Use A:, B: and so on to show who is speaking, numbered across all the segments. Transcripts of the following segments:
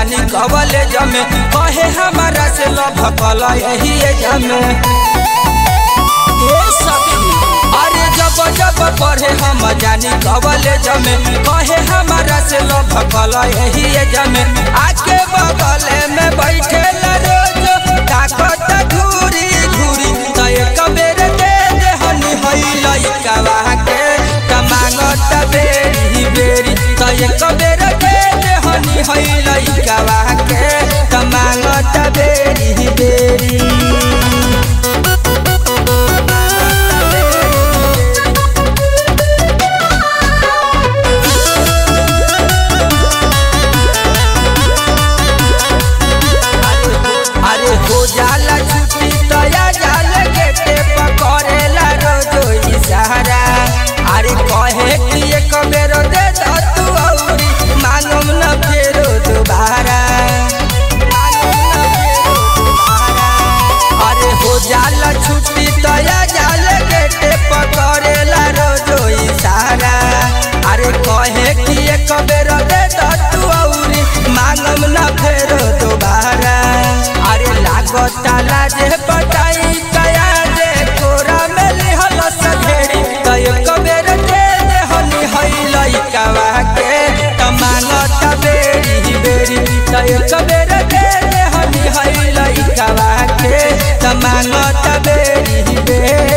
A: जानी कवले जमे कहे हमारा से लव कल यही जमे। अरे जब जब पढ़े हम जानी कवले जमे कहे हमारा से लव कल यही जमे। आके बगल में बैठे रोज ताकत घूरी घूरी तो एक बेर दे दे हनी हई लइकावा के मांगत बेरी बेरी तो एक बेर दे दे हनी हई लइकावा के मांगत बेरी बेरी। हो जाला छुट्टी तो या जाल गेटे पकड़ेला रोज इशारा। अरे कहे कि एक बेर दे दो तू औरी मांगम न फेरो दोबारा। अरे हो जाला छुट्टी तो या जाल गेटे पकड़ेला रोज इशारा। अरे कहे कि एक बेर दे दो तू औरी मांगम न फेरो दोबारा। ताला जे पटाई कया जे कोरा में लिहल सधेरी तो एक बेर दे दे हनी हई लइकावा के मांगत बेरी बेरी तो एक बेर दे दे हनी हई लइकावा के मांगत बेरी बेरी।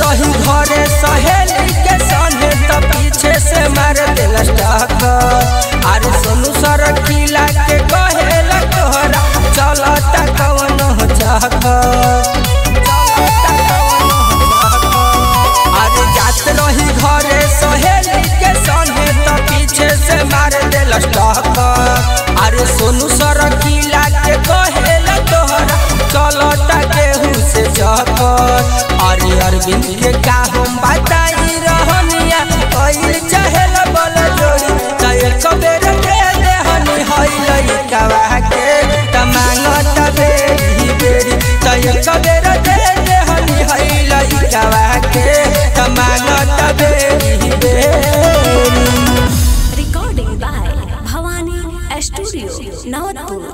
A: रही घरे सहेली के संगे तो पीछे से मार दिल टक्कर। अरे सोनू सर किला के कहेला तोहरा चलता कवन चक्कर। अरे जात रही घरे सहेली के संगे तो पीछे से मार दिल टक्कर। अरे सोनू सर किला के कहेला तोहरा चलता केहू से चक्कर। अरे अरविंद के का हम बताई रहनिया कइल चाहेल बल जोड़ी तो एक बेर दे दे हनी हई लइकावा के मांगत बेरी बेरी तो एक बेर दे दे हनी हई लइकावा के मांगत बेरी बेरी।
B: Recording by Bhavani Studio, Navatpur।